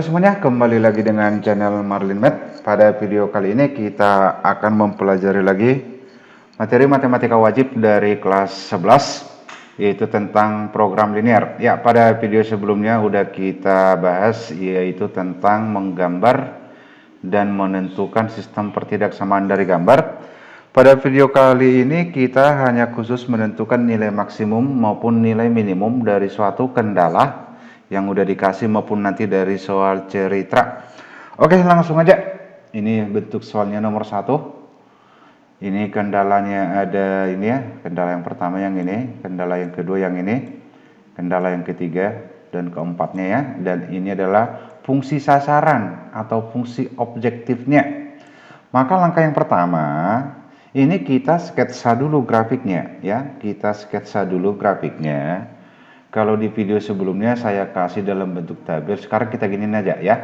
semuanya, kembali lagi dengan channel Marlin Math. Pada video kali ini kita akan mempelajari lagi materi matematika wajib dari kelas 11, yaitu tentang program linear. Ya, pada video sebelumnya udah kita bahas, yaitu tentang menggambar dan menentukan sistem pertidaksamaan dari gambar. Pada video kali ini kita hanya khusus menentukan nilai maksimum maupun nilai minimum dari suatu kendala yang udah dikasih maupun nanti dari soal cerita. Oke, langsung aja. Ini bentuk soalnya nomor 1. Ini kendalanya ada ini ya, kendala yang pertama yang ini, kendala yang kedua yang ini, kendala yang ketiga dan keempatnya ya. Dan ini adalah fungsi sasaran atau fungsi objektifnya. Maka langkah yang pertama, ini kita sketsa dulu grafiknya ya. Kita sketsa dulu grafiknya. Kalau di video sebelumnya saya kasih dalam bentuk tabel, sekarang kita giniin aja ya.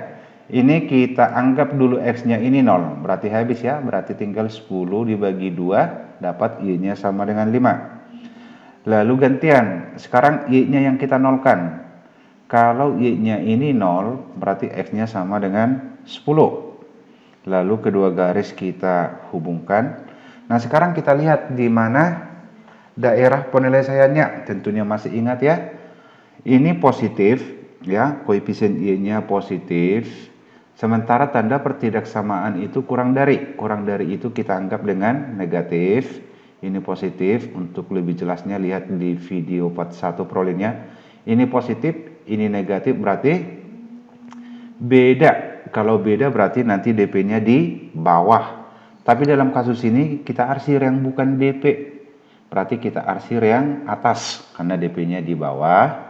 Ini kita anggap dulu X-nya ini 0, berarti habis ya, berarti tinggal 10 dibagi 2, dapat Y-nya sama dengan 5. Lalu gantian, sekarang Y-nya yang kita nolkan. Kalau Y-nya ini 0, berarti X-nya sama dengan 10. Lalu kedua garis kita hubungkan. Nah sekarang kita lihat di mana daerah penyelesaiannya, tentunya masih ingat ya. Ini positif ya, koefisien Y-nya positif. Sementara tanda pertidaksamaan itu kurang dari itu kita anggap dengan negatif. Ini positif. Untuk lebih jelasnya lihat di video part 1 prolinnya. Ini positif, ini negatif, berarti beda. Kalau beda berarti nanti DP-nya di bawah. Tapi dalam kasus ini kita arsir yang bukan DP. Berarti kita arsir yang atas karena DP-nya di bawah.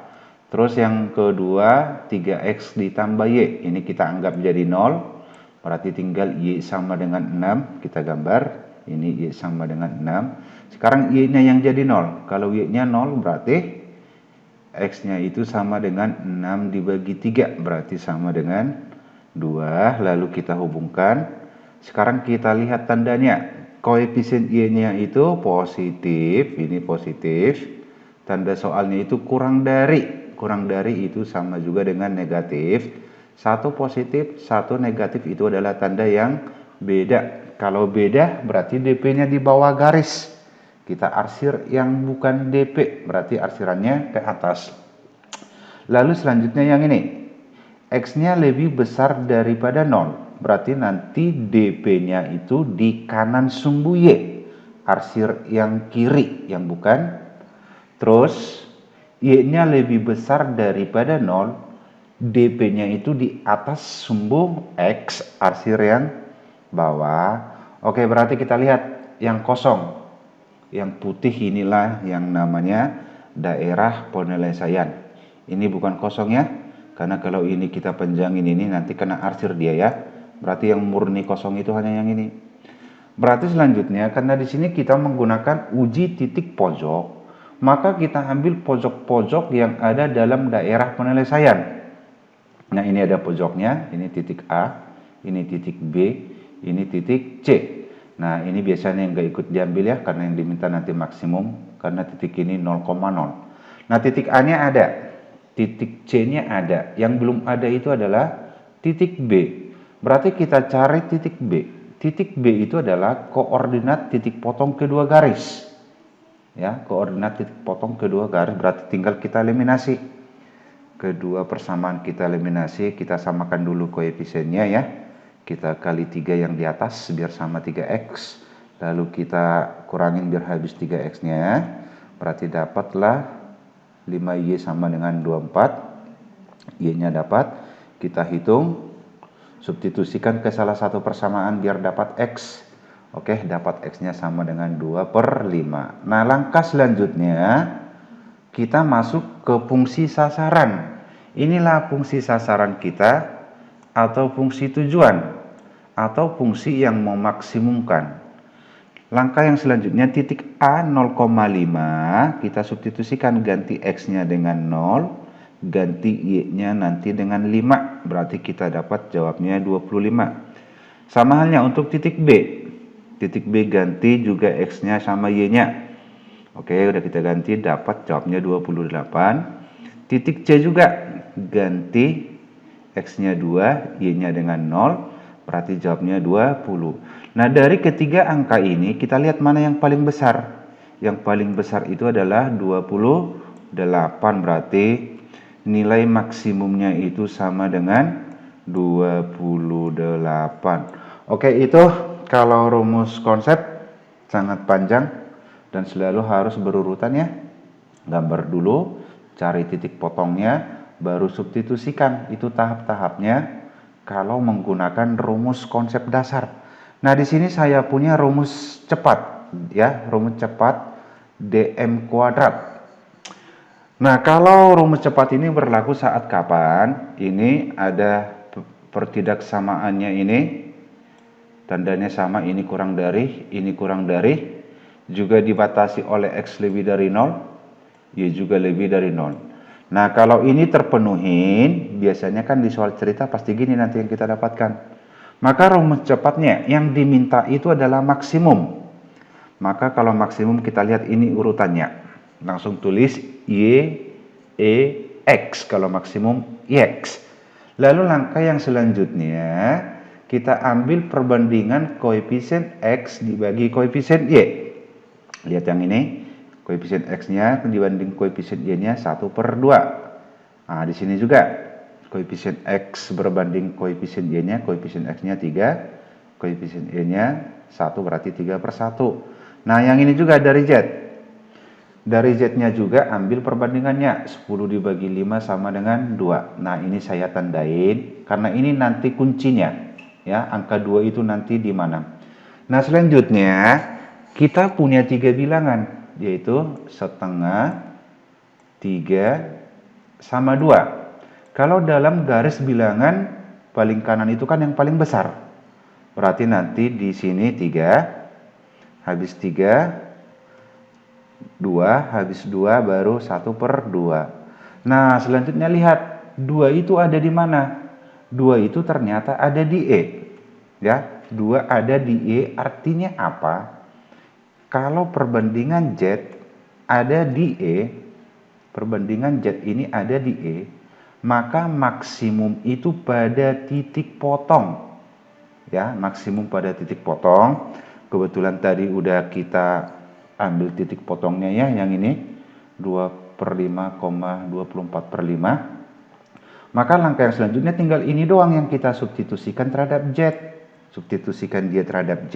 Terus yang kedua 3X ditambah Y. Ini kita anggap jadi 0. Berarti tinggal Y sama dengan 6. Kita gambar. Ini Y sama dengan 6. Sekarang Y-nya yang jadi 0. Kalau Y-nya 0 berarti X-nya itu sama dengan 6 dibagi 3. Berarti sama dengan 2. Lalu kita hubungkan. Sekarang kita lihat tandanya. Koefisien Y-nya itu positif. Ini positif. Tanda soalnya itu kurang dari itu sama juga dengan negatif. Satu positif, satu negatif itu adalah tanda yang beda. Kalau beda berarti DP-nya di bawah garis. Kita arsir yang bukan DP, berarti arsirannya ke atas. Lalu selanjutnya yang ini. X-nya lebih besar daripada 0. Berarti nanti DP-nya itu di kanan sumbu Y. Arsir yang kiri, yang bukan. Terus Y-nya lebih besar daripada 0, DP-nya itu di atas sumbu X, arsir yang bawah. Oke, berarti kita lihat yang kosong. Yang putih inilah yang namanya daerah penyelesaian. Ini bukan kosong ya, karena kalau ini kita panjangin ini nanti kena arsir dia ya. Berarti yang murni kosong itu hanya yang ini. Berarti selanjutnya, karena di sini kita menggunakan uji titik pojok, maka kita ambil pojok-pojok yang ada dalam daerah penyelesaian. Nah ini ada pojoknya, ini titik A, ini titik B, ini titik C. Nah ini biasanya yang gak ikut diambil ya, karena yang diminta nanti maksimum, karena titik ini 0,0. Nah titik A nya ada, titik C nya ada, yang belum ada itu adalah titik B. Berarti kita cari titik B. Titik B itu adalah koordinat titik potong kedua garis. Ya, koordinat titik potong kedua garis, berarti tinggal kita eliminasi. Kedua persamaan kita eliminasi, kita samakan dulu koefisiennya ya. Kita kali 3 yang di atas biar sama 3X. Lalu kita kurangin biar habis 3X-nya. Berarti dapatlah 5Y sama dengan 24. Y-nya dapat. Kita hitung, substitusikan ke salah satu persamaan biar dapat X. Oke, dapat X-nya sama dengan 2/5. Nah, langkah selanjutnya kita masuk ke fungsi sasaran. Inilah fungsi sasaran kita atau fungsi tujuan atau fungsi yang memaksimumkan. Langkah yang selanjutnya titik A 0,5 kita substitusikan, ganti X-nya dengan 0, ganti Y-nya nanti dengan 5. Berarti kita dapat jawabnya 25. Sama halnya untuk titik B. Titik B ganti juga X-nya sama Y-nya. Oke, udah kita ganti, dapat jawabnya 28. Titik C juga ganti X-nya 2, Y-nya dengan 0, berarti jawabnya 20. Nah, dari ketiga angka ini, kita lihat mana yang paling besar. Yang paling besar itu adalah 28, berarti nilai maksimumnya itu sama dengan 28. Oke, itu kalau rumus konsep sangat panjang dan selalu harus berurutan ya. Gambar dulu, cari titik potongnya, baru substitusikan. Itu tahap-tahapnya kalau menggunakan rumus konsep dasar. Nah, di sini saya punya rumus cepat ya, rumus cepat dm kuadrat. Nah, kalau rumus cepat ini berlaku saat kapan? Ini ada pertidaksamaannya ini, tandanya sama, ini kurang dari, ini kurang dari, juga dibatasi oleh X lebih dari 0, Y juga lebih dari 0. Nah, kalau ini terpenuhi, biasanya kan di soal cerita pasti gini nanti yang kita dapatkan. Maka rumus cepatnya yang diminta itu adalah maksimum. Maka kalau maksimum kita lihat ini urutannya. Langsung tulis Y, E, X. Kalau maksimum X. Lalu langkah yang selanjutnya, kita ambil perbandingan koefisien X dibagi koefisien Y. Lihat yang ini, koefisien X-nya dibanding koefisien Y-nya 1/2. Nah, di sini juga koefisien X berbanding koefisien Y-nya, koefisien X-nya 3, koefisien Y-nya 1, berarti 3/1. Nah, yang ini juga dari Z. Dari Z-nya juga ambil perbandingannya, 10 dibagi 5 sama dengan 2. Nah, ini saya tandain karena ini nanti kuncinya. Ya, angka 2 itu nanti di mana. Nah, selanjutnya kita punya 3 bilangan, yaitu setengah, 3, sama 2. Kalau dalam garis bilangan paling kanan itu kan yang paling besar. Berarti nanti di sini 3, habis 3, 2, habis 2 baru 1/2. Nah, selanjutnya lihat 2 itu ada di mana? 2 itu ternyata ada di E. Ya, 2 ada di E artinya apa? Kalau perbandingan Z ada di E, perbandingan Z ini ada di E, maka maksimum itu pada titik potong. Ya, maksimum pada titik potong. Kebetulan tadi udah kita ambil titik potongnya ya, yang ini 2/5,24/5. Maka langkah yang selanjutnya tinggal ini doang yang kita substitusikan terhadap Z. Substitusikan dia terhadap Z,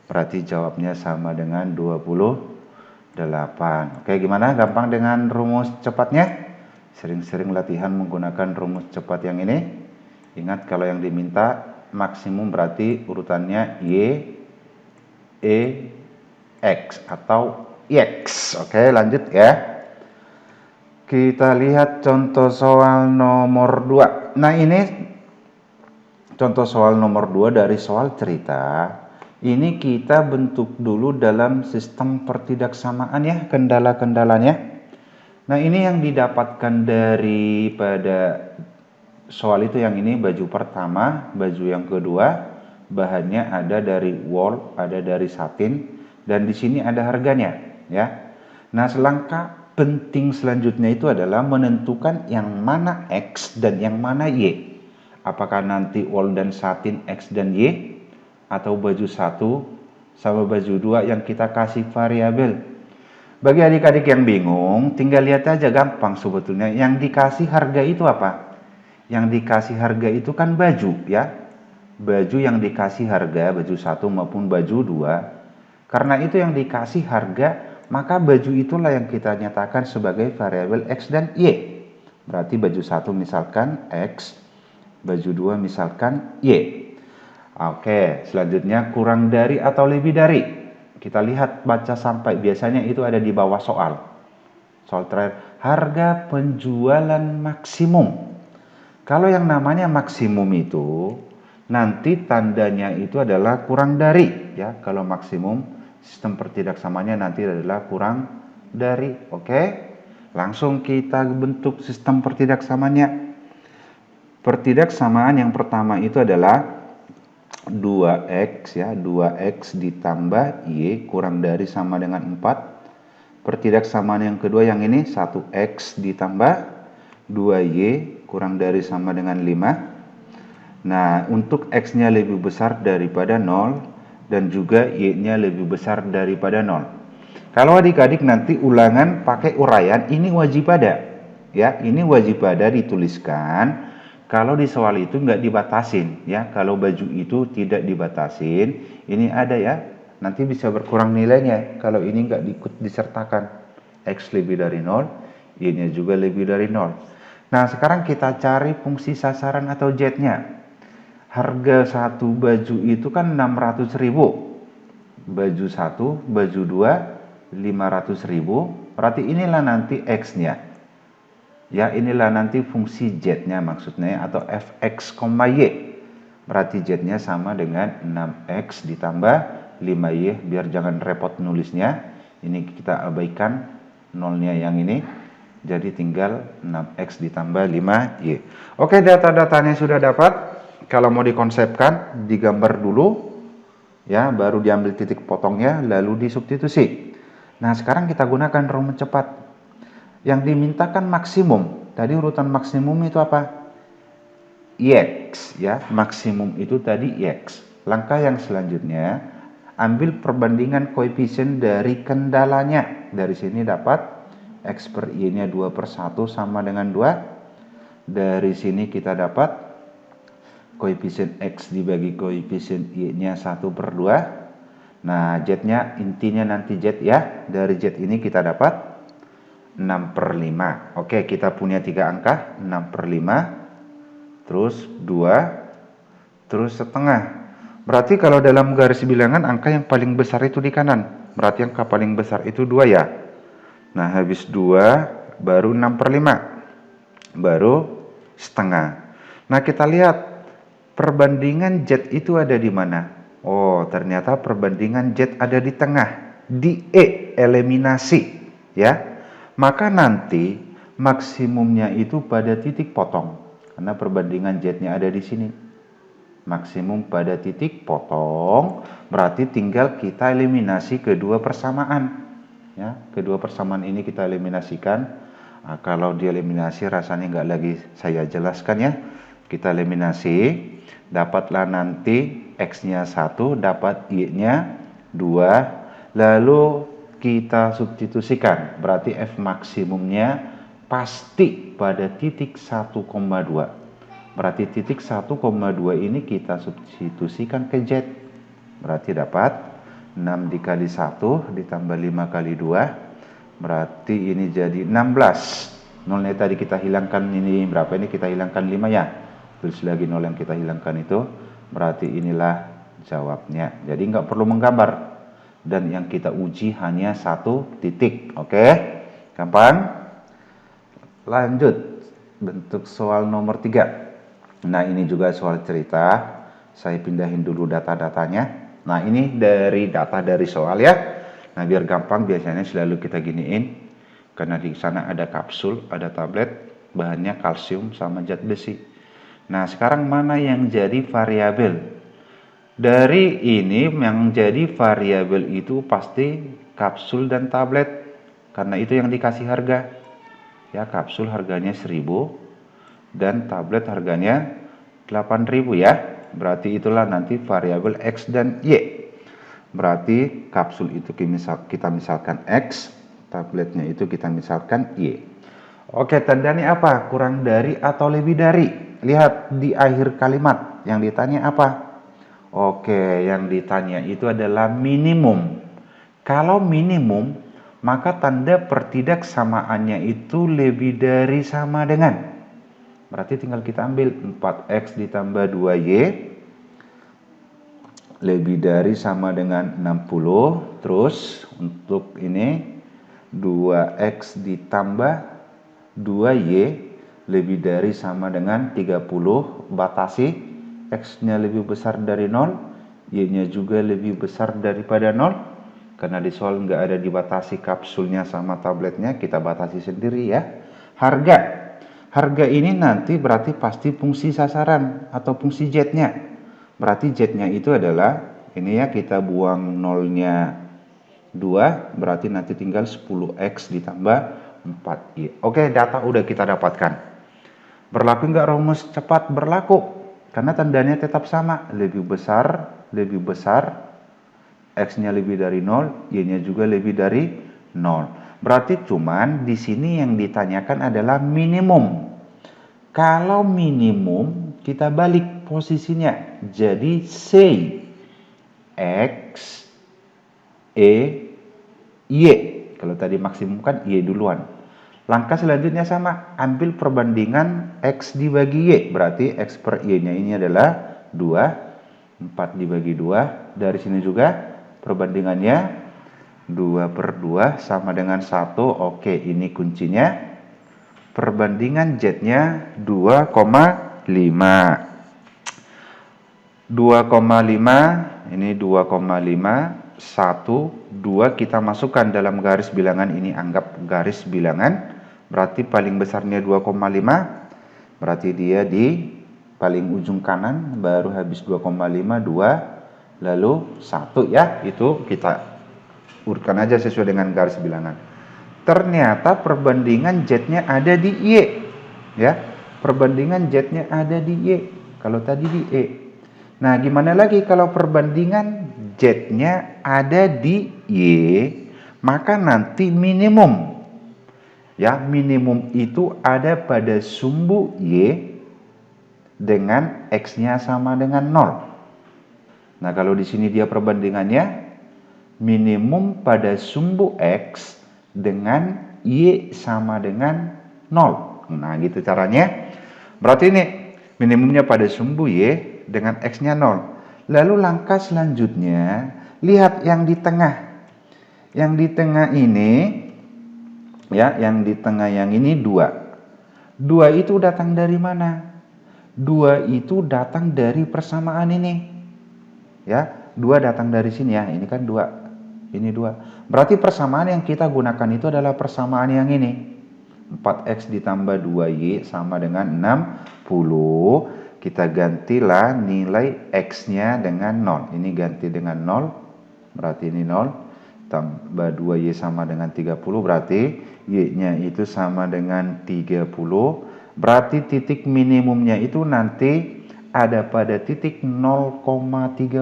berarti jawabnya sama dengan 28. Oke, gimana? Gampang dengan rumus cepatnya? Sering-sering latihan menggunakan rumus cepat yang ini. Ingat kalau yang diminta maksimum berarti urutannya Y, E, X atau X. Oke, lanjut ya. Kita lihat contoh soal nomor 2. Nah, ini contoh soal nomor 2 dari soal cerita. Ini kita bentuk dulu dalam sistem pertidaksamaan ya, kendala-kendalanya. Nah, ini yang didapatkan daripada soal itu yang ini, baju pertama, baju yang kedua, bahannya ada dari wool, ada dari satin, dan di sini ada harganya ya. Nah, selangkah penting selanjutnya itu adalah menentukan yang mana X dan yang mana Y. Apakah nanti wool dan satin X dan Y, atau baju 1 sama baju 2 yang kita kasih variabel. Bagi adik-adik yang bingung, tinggal lihat aja, gampang sebetulnya. Yang dikasih harga itu apa? Yang dikasih harga itu kan baju ya. Baju yang dikasih harga, baju 1 maupun baju 2. Karena itu yang dikasih harga, maka baju itulah yang kita nyatakan sebagai variabel X dan Y. Berarti baju 1 misalkan X, baju 2 misalkan Y. Oke, selanjutnya kurang dari atau lebih dari. Kita lihat, baca sampai, biasanya itu ada di bawah soal. Soal terakhir, harga penjualan maksimum. Kalau yang namanya maksimum itu, nanti tandanya itu adalah kurang dari. Ya, kalau maksimum, sistem pertidaksamanya nanti adalah kurang dari. Oke, langsung kita bentuk sistem pertidaksamanya. Pertidaksamaan yang pertama itu adalah 2X ya, 2X ditambah Y kurang dari sama dengan 4. Pertidaksamaan yang kedua yang ini 1X ditambah 2Y kurang dari sama dengan 5. Nah, untuk X-nya lebih besar daripada 0 dan juga Y-nya lebih besar daripada 0. Kalau adik-adik nanti ulangan pakai uraian, ini wajib ada. Ya, ini wajib ada dituliskan. Kalau di soal itu nggak dibatasin, ya. Kalau baju itu tidak dibatasin, ini ada ya. Nanti bisa berkurang nilainya kalau ini nggak disertakan. X lebih dari 0, Y-nya juga lebih dari 0. Nah, sekarang kita cari fungsi sasaran atau Z-nya. Harga satu baju itu kan 600.000. Baju 1, baju 2, 500.000. Berarti inilah nanti X-nya. Ya, inilah nanti fungsi Z-nya maksudnya atau Fx, Y. Berarti Z-nya sama dengan 6X ditambah 5Y. Biar jangan repot nulisnya. Ini kita abaikan nolnya yang ini. Jadi tinggal 6X ditambah 5Y. Oke, data-datanya sudah dapat. Kalau mau dikonsepkan, digambar dulu. Ya, baru diambil titik potongnya, lalu disubstitusi. Nah, sekarang kita gunakan rumus cepat. Yang dimintakan maksimum. Tadi urutan maksimum itu apa? X, ya. Maksimum itu tadi X. Langkah yang selanjutnya, ambil perbandingan koefisien dari kendalanya. Dari sini dapat X per Y-nya 2/1 sama dengan 2. Dari sini kita dapat koefisien X dibagi koefisien Y-nya 1/2. Nah, Z-nya intinya nanti Z ya. Dari Z ini kita dapat 6/5. Oke, kita punya 3 angka. 6/5. Terus 2. Terus setengah. Berarti kalau dalam garis bilangan angka yang paling besar itu di kanan. Berarti angka paling besar itu 2 ya. Nah, habis 2 baru 6/5. Baru setengah. Nah, kita lihat perbandingan Z itu ada di mana? Oh, ternyata perbandingan Z ada di tengah, di E, eliminasi, ya. Maka nanti maksimumnya itu pada titik potong, karena perbandingan Z-nya ada di sini. Maksimum pada titik potong, berarti tinggal kita eliminasi kedua persamaan. Ya, kedua persamaan ini kita eliminasikan. Nah, kalau dieliminasi rasanya nggak lagi saya jelaskan ya. Kita eliminasi. Dapatlah nanti X-nya 1, dapat Y-nya 2, lalu kita substitusikan. Berarti F maksimumnya pasti pada titik 1,2. Berarti titik 1,2 ini kita substitusikan ke Z. Berarti dapat 6 dikali 1 ditambah 5 kali 2. Berarti ini jadi 16. Nolnya tadi kita hilangkan, ini berapa, ini kita hilangkan 5 ya. Tulis lagi nol yang kita hilangkan itu. Berarti inilah jawabnya. Jadi nggak perlu menggambar. Dan yang kita uji hanya 1 titik. Oke, gampang. Lanjut. Bentuk soal nomor 3. Nah, ini juga soal cerita. Saya pindahin dulu data-datanya. Nah, ini dari data dari soal ya. Nah, biar gampang biasanya selalu kita giniin. Karena di sana ada kapsul, ada tablet, bahannya kalsium sama zat besi. Nah, sekarang mana yang jadi variabel? Dari ini yang jadi variabel itu pasti kapsul dan tablet. Karena itu yang dikasih harga. Ya, kapsul harganya 1.000 dan tablet harganya 8.000 ya. Berarti itulah nanti variabel X dan Y. Berarti kapsul itu kita misalkan X, tabletnya itu kita misalkan Y. Oke, tandanya apa? Kurang dari atau lebih dari. Lihat di akhir kalimat yang ditanya apa? Oke, yang ditanya itu adalah minimum. Kalau minimum, maka tanda pertidaksamaannya itu lebih dari sama dengan. Berarti tinggal kita ambil 4X ditambah 2Y lebih dari sama dengan 60. Terus untuk ini 2X ditambah 2Y lebih dari sama dengan 30. Batasi, X-nya lebih besar dari 0, Y-nya juga lebih besar daripada 0. Karena di soal nggak ada dibatasi kapsulnya sama tabletnya, kita batasi sendiri ya. Harga ini nanti berarti pasti fungsi sasaran atau fungsi Z-nya. Berarti Z-nya itu adalah, ini ya, kita buang nolnya 2, berarti nanti tinggal 10X ditambah 4Y. Oke, data udah kita dapatkan. Berlaku nggak rumus cepat? Berlaku, karena tandanya tetap sama, lebih besar, X-nya lebih dari 0, Y-nya juga lebih dari 0. Berarti cuman di sini yang ditanyakan adalah minimum. Kalau minimum, kita balik posisinya. Jadi say X, E, Y. Kalau tadi maksimum kan Y duluan. Langkah selanjutnya sama, ambil perbandingan X dibagi Y. Berarti X per Y-nya ini adalah 2, 4 dibagi 2. Dari sini juga perbandingannya 2 per 2 sama dengan 1. Oke, ini kuncinya. Perbandingan Z-nya 2,5. 2,5, ini 2,5, 1, 2 kita masukkan dalam garis bilangan ini, anggap garis bilangan. Berarti paling besarnya 2,5, berarti dia di paling ujung kanan, baru habis 2,5, 2, lalu 1 ya. Itu kita urutkan aja sesuai dengan garis bilangan. Ternyata perbandingan Z-nya ada di Y. Ya, perbandingan Z-nya ada di Y. Kalau tadi di E. Nah, gimana lagi kalau perbandingan Z-nya ada di Y, maka nanti minimum. Ya, minimum itu ada pada sumbu Y dengan X-nya sama dengan 0. Nah, kalau di sini dia perbandingannya minimum pada sumbu X dengan Y sama dengan 0. Nah, gitu caranya. Berarti ini minimumnya pada sumbu Y dengan X-nya 0. Lalu langkah selanjutnya, lihat yang di tengah. Yang di tengah ini, ya, yang di tengah yang ini 2. 2 itu datang dari mana? 2 itu datang dari persamaan ini. Ya, 2 datang dari sini ya, ini kan 2. Ini 2. Berarti persamaan yang kita gunakan itu adalah persamaan yang ini. 4X ditambah 2Y sama dengan 60. Kita gantilah nilai X-nya dengan 0. Ini ganti dengan 0. Berarti ini 0. Tambah 2Y sama dengan 30. Berarti Y-nya itu sama dengan 30. Berarti titik minimumnya itu nanti ada pada titik 0,30.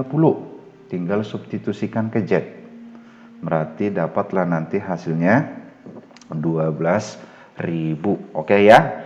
Tinggal substitusikan ke Z. Berarti dapatlah nanti hasilnya 12.000. Oke ya.